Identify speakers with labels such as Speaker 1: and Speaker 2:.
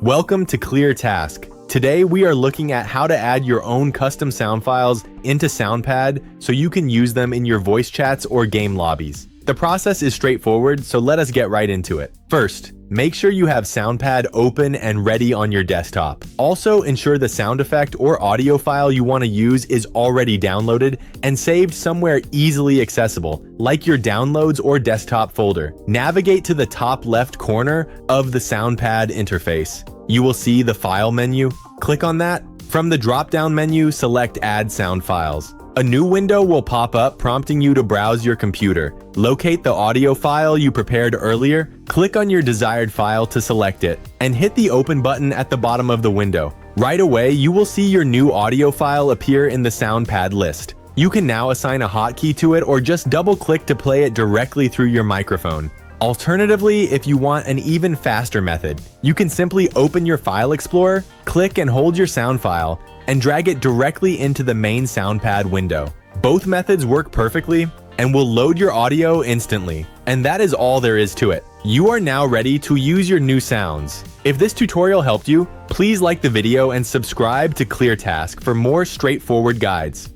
Speaker 1: Welcome to ClearTask. Today we are looking at how to add your own custom sound files into Soundpad so you can use them in your voice chats or game lobbies. The process is straightforward, so let us get right into it. First, make sure you have Soundpad open and ready on your desktop. Also, ensure the sound effect or audio file you want to use is already downloaded and saved somewhere easily accessible, like your downloads or desktop folder. Navigate to the top left corner of the Soundpad interface. You will see the File menu. Click on that. From the drop-down menu, select Add Sound Files. A new window will pop up prompting you to browse your computer. Locate the audio file you prepared earlier, click on your desired file to select it, and hit the Open button at the bottom of the window. Right away, you will see your new audio file appear in the Soundpad list. You can now assign a hotkey to it or just double-click to play it directly through your microphone. Alternatively, if you want an even faster method, you can simply open your File Explorer, click and hold your sound file, and drag it directly into the main Soundpad window. Both methods work perfectly and will load your audio instantly. And that is all there is to it. You are now ready to use your new sounds. If this tutorial helped you, please like the video and subscribe to ClearTask for more straightforward guides.